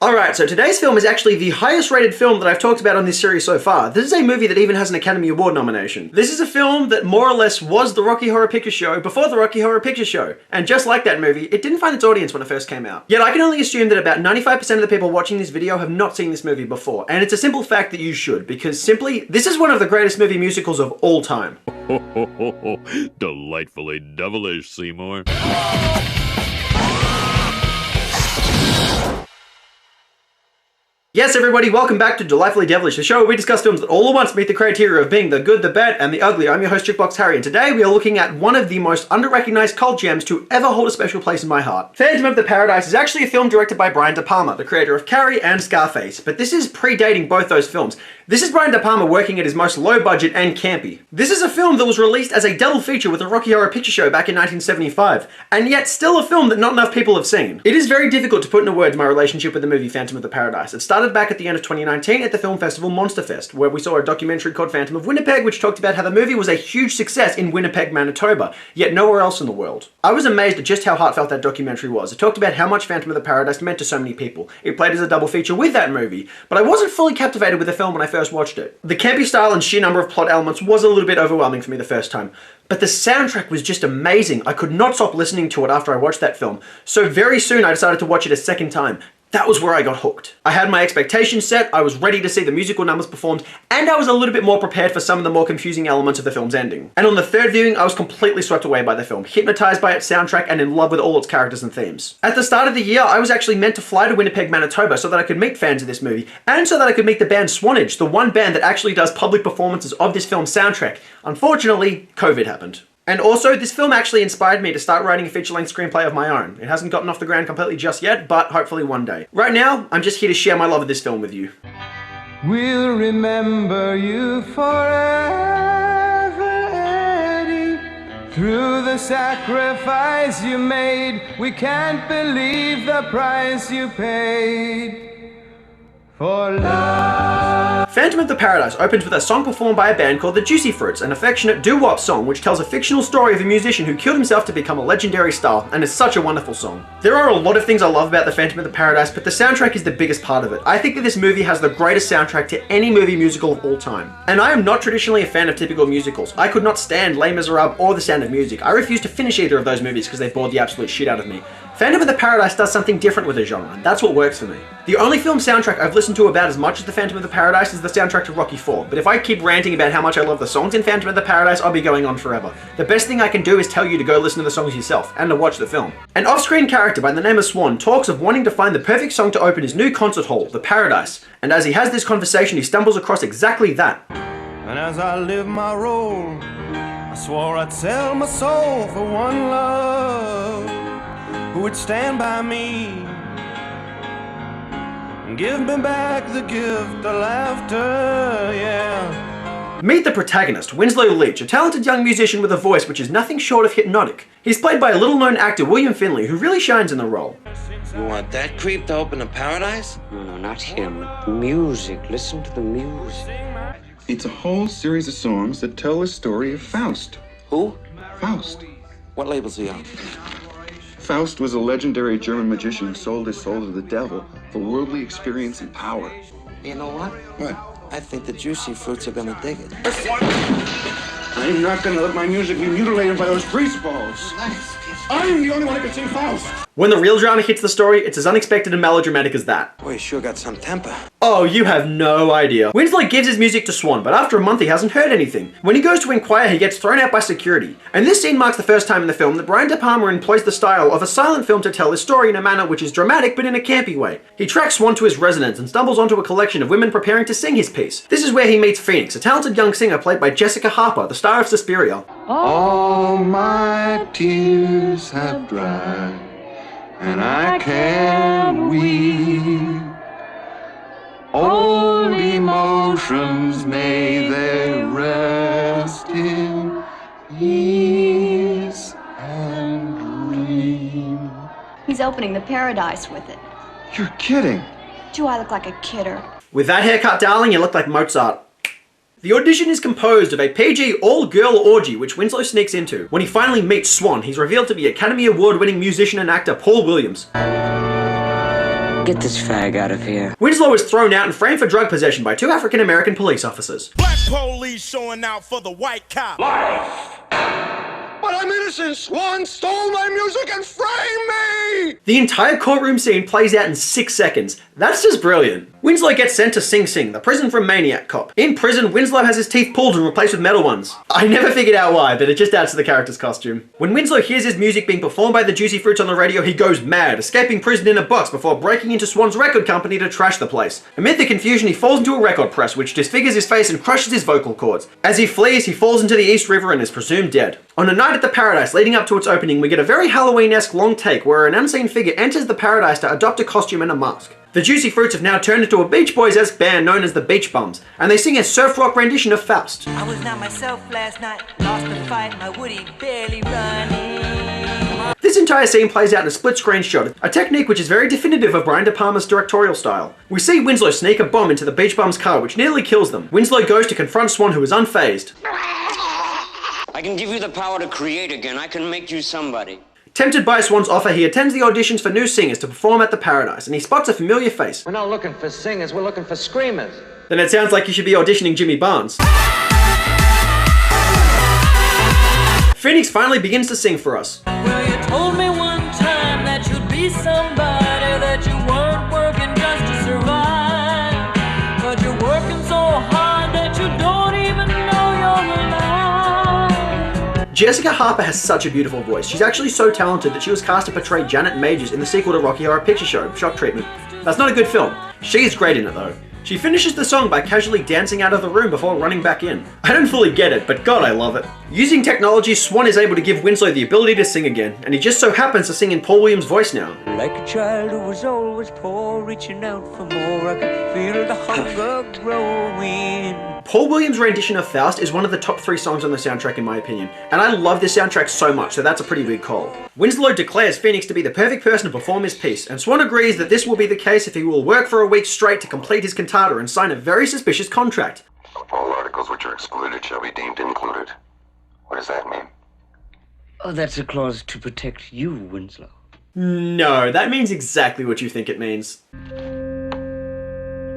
Alright, so today's film is actually the highest rated film that I've talked about on this series so far. This is a movie that even has an Academy Award nomination. This is a film that more or less was the Rocky Horror Picture Show before the Rocky Horror Picture Show. And just like that movie, it didn't find its audience when it first came out. Yet I can only assume that about 95% of the people watching this video have not seen this movie before. And it's a simple fact that you should, because simply, this is one of the greatest movie musicals of all time. Delightfully devilish, Seymour. Yes, everybody, welcome back to Delightfully Devilish, the show where we discuss films that all at once meet the criteria of being the good, the bad, and the ugly. I'm your host, Jukebox Harry, and today we are looking at one of the most under-recognized cult gems to ever hold a special place in my heart. Phantom of the Paradise is actually a film directed by Brian De Palma, the creator of Carrie and Scarface, but this is predating both those films. This is Brian De Palma working at his most low-budget and campy. This is a film that was released as a double feature with the Rocky Horror Picture Show back in 1975, and yet still a film that not enough people have seen. It is very difficult to put into words my relationship with the movie Phantom of the Paradise. It started back at the end of 2019 at the film festival Monster Fest, where we saw a documentary called Phantom of Winnipeg, which talked about how the movie was a huge success in Winnipeg, Manitoba, yet nowhere else in the world. I was amazed at just how heartfelt that documentary was. It talked about how much Phantom of the Paradise meant to so many people. It played as a double feature with that movie, but I wasn't fully captivated with the film when I first watched it. The campy style and sheer number of plot elements was a little bit overwhelming for me the first time, but the soundtrack was just amazing. I could not stop listening to it after I watched that film, so very soon I decided to watch it a second time. That was where I got hooked. I had my expectations set, I was ready to see the musical numbers performed, and I was a little bit more prepared for some of the more confusing elements of the film's ending. And on the third viewing, I was completely swept away by the film, hypnotized by its soundtrack and in love with all its characters and themes. At the start of the year, I was actually meant to fly to Winnipeg, Manitoba so that I could meet fans of this movie, and so that I could meet the band Swanage, the one band that actually does public performances of this film's soundtrack. Unfortunately, COVID happened. And also, this film actually inspired me to start writing a feature-length screenplay of my own. It hasn't gotten off the ground completely just yet, but hopefully one day. Right now, I'm just here to share my love of this film with you. We'll remember you forever, Eddie. Through the sacrifice you made, we can't believe the price you paid for love. Phantom of the Paradise opens with a song performed by a band called the Juicy Fruits, an affectionate doo-wop song which tells a fictional story of a musician who killed himself to become a legendary star, and is such a wonderful song. There are a lot of things I love about the Phantom of the Paradise, but the soundtrack is the biggest part of it. I think that this movie has the greatest soundtrack to any movie musical of all time. And I am not traditionally a fan of typical musicals. I could not stand Les Miserables or The Sound of Music. I refuse to finish either of those movies because they bored the absolute shit out of me. Phantom of the Paradise does something different with the genre, and that's what works for me. The only film soundtrack I've listened to about as much as the Phantom of the Paradise is the soundtrack to Rocky IV, but if I keep ranting about how much I love the songs in Phantom of the Paradise, I'll be going on forever. The best thing I can do is tell you to go listen to the songs yourself, and to watch the film. An off-screen character by the name of Swan talks of wanting to find the perfect song to open his new concert hall, the Paradise, and as he has this conversation, he stumbles across exactly that. And as I live my role, I swore I'd sell my soul for one love who would stand by me and give me back the gift of laughter, yeah. Meet the protagonist, Winslow Leach, a talented young musician with a voice which is nothing short of hypnotic. He's played by a little-known actor, William Finley, who really shines in the role. You want that creep to open a paradise? No, not him. The music. Listen to the music. It's a whole series of songs that tell the story of Faust. Who? Faust. What label's he on? Faust was a legendary German magician who sold his soul to the devil for worldly experience and power. You know what? What? I think the Juicy Fruits are gonna dig it. I'm not gonna let my music be mutilated by those grease balls. I'm the only one who can sing Faust. When the real drama hits the story, it's as unexpected and melodramatic as that. Boy, you sure got some temper. Oh, you have no idea. Winslow gives his music to Swan, but after a month he hasn't heard anything. When he goes to inquire, he gets thrown out by security. And this scene marks the first time in the film that Brian De Palma employs the style of a silent film to tell his story in a manner which is dramatic but in a campy way. He tracks Swan to his residence and stumbles onto a collection of women preparing to sing his piece. This is where he meets Phoenix, a talented young singer played by Jessica Harper, the star of Suspiria. All my tears have dried, and I can't weep. Old emotions, may they rest in peace and dream. He's opening the Paradise with it. You're kidding. Do I look like a kidder? With that haircut, darling, you look like Mozart. The audition is composed of a PG all-girl orgy which Winslow sneaks into. When he finally meets Swan, he's revealed to be Academy Award-winning musician and actor Paul Williams. Get this fag out of here. Winslow is thrown out and framed for drug possession by 2 African-American police officers. Black police showing out for the white cop. But I'm innocent! Swan stole my music and framed me! The entire courtroom scene plays out in 6 seconds. That's just brilliant. Winslow gets sent to Sing Sing, the prison from Maniac Cop. In prison, Winslow has his teeth pulled and replaced with metal ones. I never figured out why, but it just adds to the character's costume. When Winslow hears his music being performed by the Juicy Fruits on the radio, he goes mad, escaping prison in a box before breaking into Swan's record company to trash the place. Amid the confusion, he falls into a record press, which disfigures his face and crushes his vocal cords. As he flees, he falls into the East River and is presumed dead. On a night at the Paradise leading up to its opening, we get a very Halloween-esque long take where an unseen figure enters the Paradise to adopt a costume and a mask. The Juicy Fruits have now turned into a Beach Boys-esque band known as the Beach Bums, and they sing a surf rock rendition of Faust. I was not myself last night, lost the fight, my Woody barely running. This entire scene plays out in a split-screen shot, a technique which is very definitive of Brian De Palma's directorial style. We see Winslow sneak a bomb into the Beach Bums' car, which nearly kills them. Winslow goes to confront Swan, who is unfazed. I can give you the power to create again. I can make you somebody. Tempted by Swan's offer, he attends the auditions for new singers to perform at the Paradise, and he spots a familiar face. We're not looking for singers, we're looking for screamers. Then it sounds like you should be auditioning Jimmy Barnes. Phoenix finally begins to sing for us. Well, you told me one time that you'd be somebody, that you weren't working just to survive, but you're working so hard that you don't even know you're alive. Jessica Harper has such a beautiful voice. She's actually so talented that she was cast to portray Janet Majors in the sequel to Rocky Horror Picture Show, Shock Treatment. That's not a good film. She's great in it though. She finishes the song by casually dancing out of the room before running back in. I don't fully get it, but God, I love it. Using technology, Swan is able to give Winslow the ability to sing again, and he just so happens to sing in Paul Williams' voice now. Like a child who was always poor, reaching out for more, I could feel the hunger growing. Paul Williams' rendition of Faust is one of the top 3 songs on the soundtrack in my opinion, and I love this soundtrack so much, so that's a pretty big call. Winslow declares Phoenix to be the perfect person to perform his piece, and Swan agrees that this will be the case if he will work for a week straight to complete his cantata and sign a very suspicious contract. All articles which are excluded shall be deemed included. What does that mean? Oh, that's a clause to protect you, Winslow. No, that means exactly what you think it means.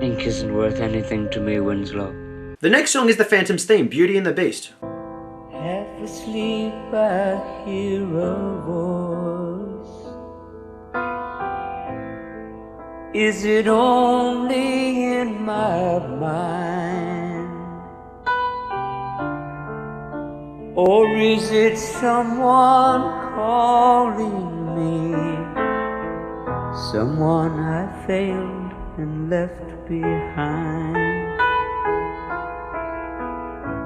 Ink isn't worth anything to me, Winslow. The next song is the Phantom's theme, Beauty and the Beast. Half asleep, I hear a voice. Is it only in my mind? Or is it someone calling me? Someone I failed and left behind.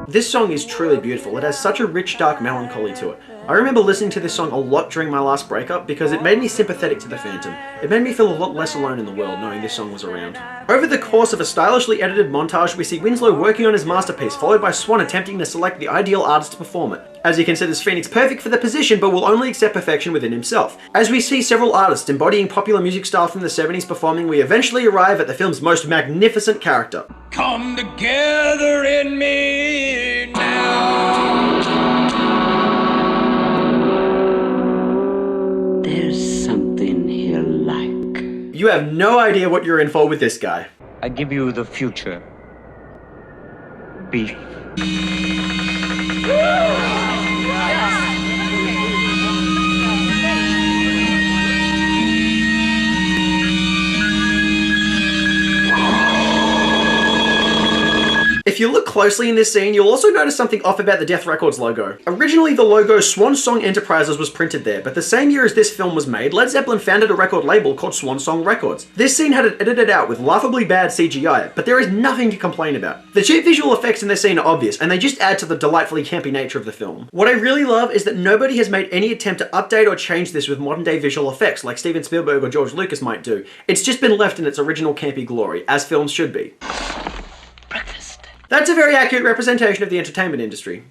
This song is truly beautiful. It has such a rich, dark melancholy to it. I remember listening to this song a lot during my last breakup because it made me sympathetic to the Phantom. It made me feel a lot less alone in the world knowing this song was around. Over the course of a stylishly edited montage, we see Winslow working on his masterpiece, followed by Swan attempting to select the ideal artist to perform it, as he considers Phoenix perfect for the position but will only accept perfection within himself. As we see several artists embodying popular music style from the 70s performing, we eventually arrive at the film's most magnificent character. Come together in me now. There's something here like. You have no idea what you're in for with this guy. I give you the future. Beef. If you look closely in this scene, you'll also notice something off about the Death Records logo. Originally, the logo Swan Song Enterprises was printed there, but the same year as this film was made, Led Zeppelin founded a record label called Swan Song Records. This scene had it edited out with laughably bad CGI, but there is nothing to complain about. The cheap visual effects in this scene are obvious, and they just add to the delightfully campy nature of the film. What I really love is that nobody has made any attempt to update or change this with modern day visual effects like Steven Spielberg or George Lucas might do. It's just been left in its original campy glory, as films should be. That's a very accurate representation of the entertainment industry.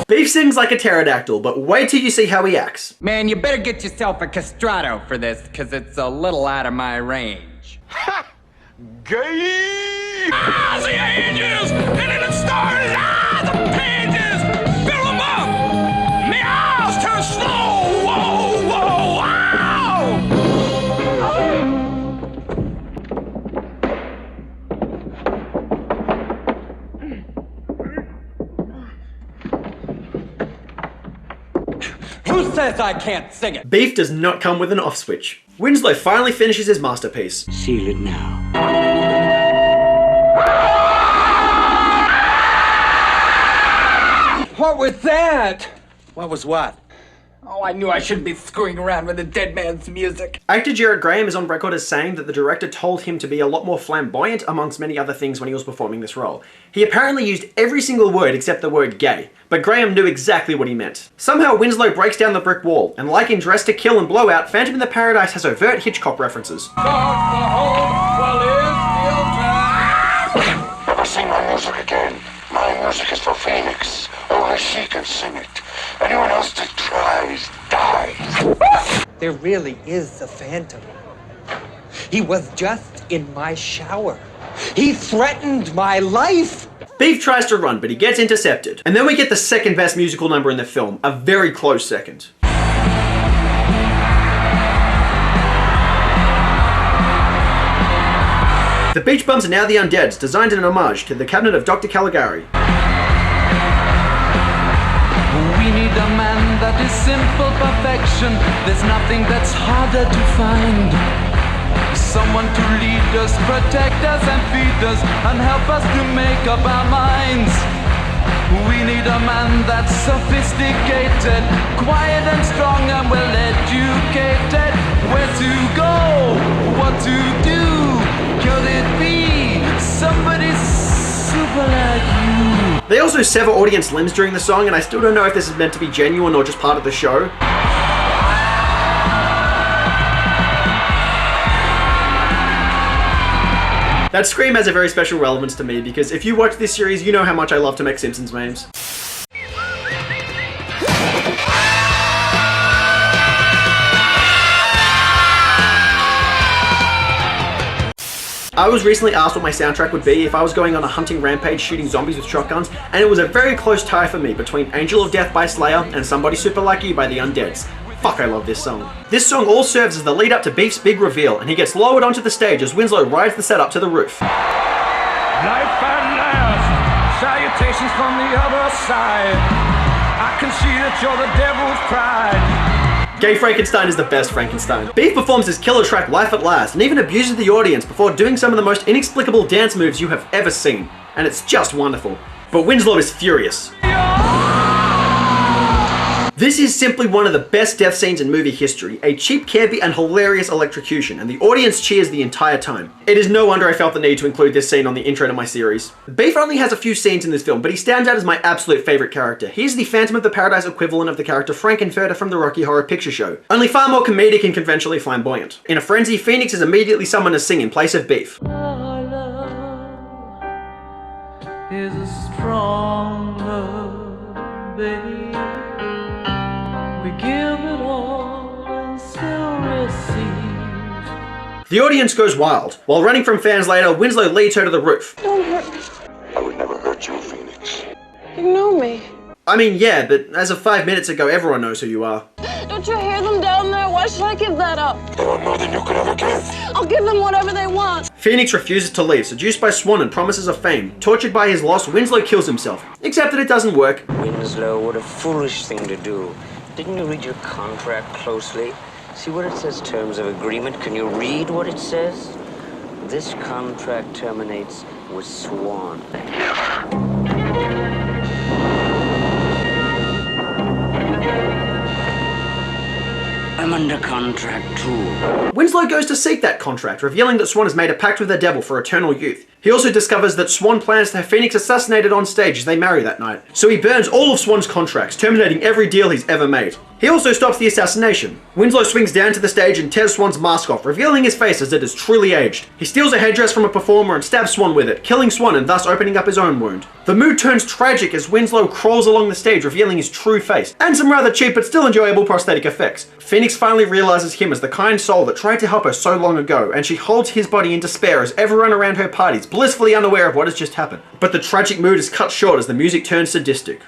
Beef sings like a pterodactyl, but wait till you see how he acts. Man, you better get yourself a castrato for this, because it's a little out of my range. Ha! Gay! Ah, the angels! And in the stars, the pages! Fill them up! Meows turn slow! Whoa, whoa, wow! says I can't sing it? Beef does not come with an off switch. Winslow finally finishes his masterpiece. Seal it now. What was that? What was what? Oh, I knew I shouldn't be screwing around with a dead man's music. Actor Jared Graham is on record as saying that the director told him to be a lot more flamboyant amongst many other things when he was performing this role. He apparently used every single word except the word gay, but Graham knew exactly what he meant. Somehow Winslow breaks down the brick wall, and like in Dressed to Kill and Blowout, Phantom in the Paradise has overt Hitchcock references. Never sing my music again. My music is for Phoenix. Only she can sing it. Anyone else that tries, dies. There really is a phantom. He was just in my shower. He threatened my life. Beef tries to run, but he gets intercepted. And then we get the second best musical number in the film, a very close second. The Beach Bums are now the Undeads, designed in an homage to the cabinet of Dr. Caligari. We need a man that is simple perfection. There's nothing that's harder to find. Someone to lead us, protect us and feed us and help us to make up our minds. We need a man that's sophisticated, quiet and strong and well educated. Where to go, what to do, could it be somebody super like you? They also sever audience limbs during the song, and I still don't know if this is meant to be genuine or just part of the show. That scream has a very special relevance to me because if you watch this series, you know how much I love to make Simpsons memes. I was recently asked what my soundtrack would be if I was going on a hunting rampage shooting zombies with shotguns, and it was a very close tie for me between Angel of Death by Slayer and Somebody Super Like You by the Undeads. Fuck, I love this song. This song all serves as the lead up to Beef's big reveal, and he gets lowered onto the stage as Winslow rides the set up to the roof. Life at last, salutations from the other side. I can see that you're the devil's pride. Gay Frankenstein is the best Frankenstein. Beef performs his killer track Life at Last and even abuses the audience before doing some of the most inexplicable dance moves you have ever seen. And it's just wonderful. But Winslow is furious. This is simply one of the best death scenes in movie history, a cheap, campy, and hilarious electrocution, and the audience cheers the entire time. It is no wonder I felt the need to include this scene on the intro to my series. Beef only has a few scenes in this film, but he stands out as my absolute favourite character. He is the Phantom of the Paradise equivalent of the character Frankenfurter from the Rocky Horror Picture Show, only far more comedic and conventionally flamboyant. In a frenzy, Phoenix is immediately summoned to sing in place of Beef. Our love is a strong love, baby. We give it all and still receive. The audience goes wild. While running from fans later, Winslow leads her to the roof. Don't hurt me. I would never hurt you, Phoenix. You know me. I mean, yeah, but as of 5 minutes ago, everyone knows who you are. Don't you hear them down there? Why should I give that up? They want more than you could ever give. I'll give them whatever they want. Phoenix refuses to leave, seduced by Swan and promises of fame. Tortured by his loss, Winslow kills himself. Except that it doesn't work. Winslow, what a foolish thing to do. Didn't you read your contract closely? See what it says, terms of agreement? Can you read what it says? This contract terminates with Swan. I'm under contract too. Winslow goes to seek that contract, revealing that Swan has made a pact with the devil for eternal youth. He also discovers that Swan plans to have Phoenix assassinated on stage as they marry that night. So he burns all of Swan's contracts, terminating every deal he's ever made. He also stops the assassination. Winslow swings down to the stage and tears Swan's mask off, revealing his face as it is truly aged. He steals a headdress from a performer and stabs Swan with it, killing Swan and thus opening up his own wound. The mood turns tragic as Winslow crawls along the stage, revealing his true face, and some rather cheap but still enjoyable prosthetic effects. Phoenix finally realizes him as the kind soul that tried to help her so long ago, and she holds his body in despair as everyone around her parties, blissfully unaware of what has just happened. But the tragic mood is cut short as the music turns sadistic.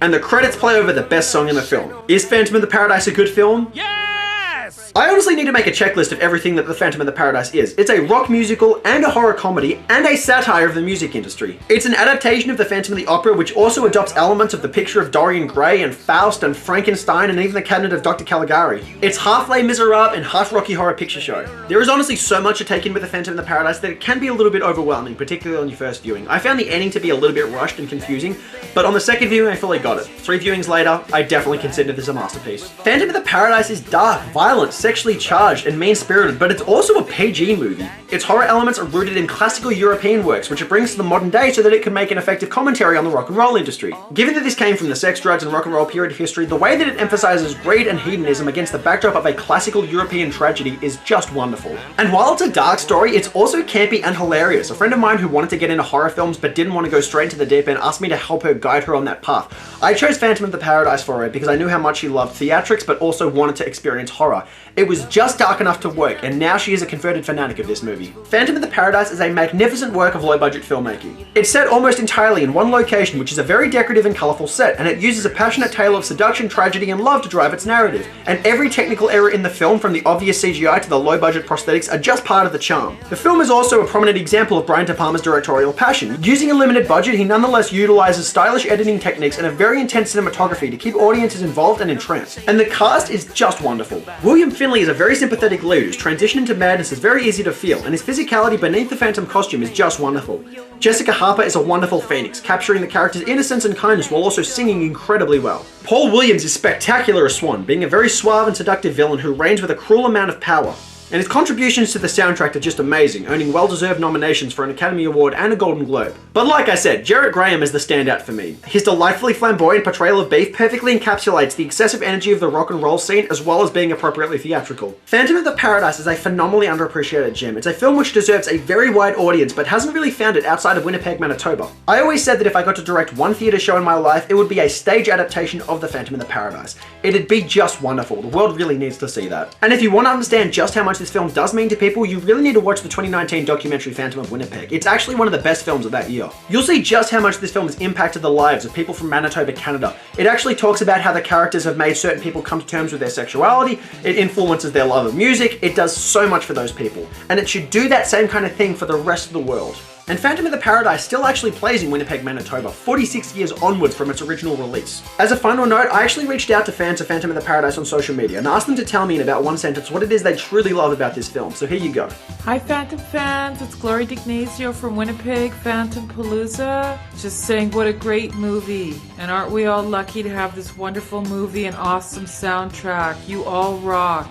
And the credits play over the best song in the film. Is Phantom of the Paradise a good film? Yes! I honestly need to make a checklist of everything that The Phantom of the Paradise is. It's a rock musical and a horror comedy and a satire of the music industry. It's an adaptation of the Phantom of the Opera, which also adopts elements of The Picture of Dorian Gray and Faust and Frankenstein and even the Cabinet of Dr. Caligari. It's half Les Miserables and half Rocky Horror Picture Show. There is honestly so much to take in with The Phantom of the Paradise that it can be a little bit overwhelming, particularly on your first viewing. I found the ending to be a little bit rushed and confusing, but on the second viewing I fully got it. 3 viewings later, I definitely consider this a masterpiece. Phantom of the Paradise is dark, violent, sexually charged, and mean-spirited, but it's also a PG movie. Its horror elements are rooted in classical European works, which it brings to the modern day so that it can make an effective commentary on the rock and roll industry. Given that this came from the sex, drugs, and rock and roll period of history, the way that it emphasizes greed and hedonism against the backdrop of a classical European tragedy is just wonderful. And while it's a dark story, it's also campy and hilarious. A friend of mine who wanted to get into horror films but didn't want to go straight into the deep end asked me to help her guide her on that path. I chose Phantom of the Paradise for her because I knew how much she loved theatrics but also wanted to experience horror. It was just dark enough to work, and now she is a converted fanatic of this movie. Phantom of the Paradise is a magnificent work of low-budget filmmaking. It's set almost entirely in one location, which is a very decorative and colourful set, and it uses a passionate tale of seduction, tragedy, and love to drive its narrative. And every technical error in the film, from the obvious CGI to the low-budget prosthetics, are just part of the charm. The film is also a prominent example of Brian De Palma's directorial passion. Using a limited budget, he nonetheless utilizes stylish editing techniques and a very intense cinematography to keep audiences involved and entranced. And the cast is just wonderful. William Finley is a very sympathetic lead whose transition into madness is very easy to feel, and his physicality beneath the Phantom costume is just wonderful. Jessica Harper is a wonderful phoenix, capturing the character's innocence and kindness while also singing incredibly well. Paul Williams is spectacular as Swan, being a very suave and seductive villain who reigns with a cruel amount of power. And his contributions to the soundtrack are just amazing, earning well-deserved nominations for an Academy Award and a Golden Globe. But like I said, Jarrett Graham is the standout for me. His delightfully flamboyant portrayal of Beef perfectly encapsulates the excessive energy of the rock and roll scene as well as being appropriately theatrical. Phantom of the Paradise is a phenomenally underappreciated gem. It's a film which deserves a very wide audience but hasn't really found it outside of Winnipeg, Manitoba. I always said that if I got to direct one theatre show in my life, it would be a stage adaptation of The Phantom of the Paradise. It'd be just wonderful. The world really needs to see that. And if you want to understand just how much this film does mean to people, you really need to watch the 2019 documentary Phantom of Winnipeg. It's actually one of the best films of that year. You'll see just how much this film has impacted the lives of people from Manitoba, Canada. It actually talks about how the characters have made certain people come to terms with their sexuality, it influences their love of music, it does so much for those people. And it should do that same kind of thing for the rest of the world. And Phantom of the Paradise still actually plays in Winnipeg, Manitoba, 46 years onwards from its original release. As a final note, I actually reached out to fans of Phantom of the Paradise on social media and asked them to tell me in about one sentence what it is they truly love about this film, so here you go. Hi Phantom fans, it's Glory D'Ignazio from Winnipeg, Phantom Palooza. Just saying what a great movie, and aren't we all lucky to have this wonderful movie and awesome soundtrack. You all rock.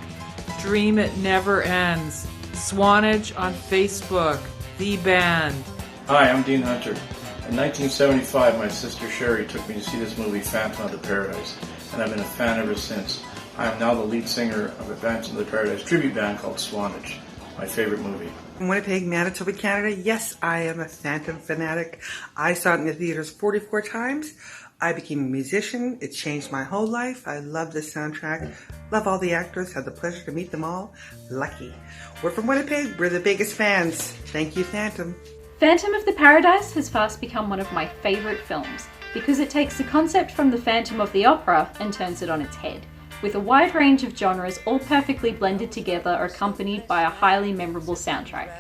Dream it never ends. Swanage on Facebook. The band. Hi, I'm Dean Hunter. In 1975, my sister Sherry took me to see this movie, Phantom of the Paradise, and I've been a fan ever since. I am now the lead singer of a Phantom of the Paradise tribute band called Swanage, my favorite movie. In Winnipeg, Manitoba, Canada, yes, I am a Phantom fanatic. I saw it in the theaters 44 times. I became a musician. It changed my whole life. I love the soundtrack. Love all the actors. Had the pleasure to meet them all. Lucky. We're from Winnipeg. We're the biggest fans. Thank you, Phantom. Phantom of the Paradise has fast become one of my favourite films because it takes the concept from the Phantom of the Opera and turns it on its head, with a wide range of genres all perfectly blended together, accompanied by a highly memorable soundtrack.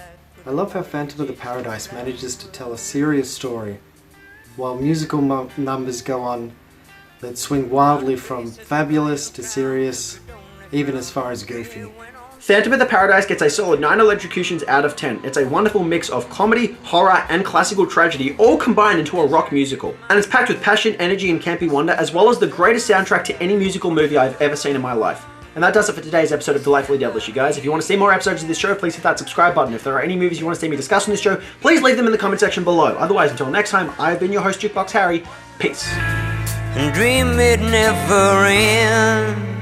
I love how Phantom of the Paradise manages to tell a serious story while musical numbers go on that swing wildly from fabulous to serious, even as far as goofy. Phantom of the Paradise gets a solid 9 electrocutions out of 10. It's a wonderful mix of comedy, horror, and classical tragedy, all combined into a rock musical. And it's packed with passion, energy, and campy wonder, as well as the greatest soundtrack to any musical movie I've ever seen in my life. And that does it for today's episode of Delightfully Devillish, you guys. If you want to see more episodes of this show, please hit that subscribe button. If there are any movies you want to see me discuss on this show, please leave them in the comment section below. Otherwise, until next time, I've been your host, Jukebox Harry. Peace. Dream it never ends.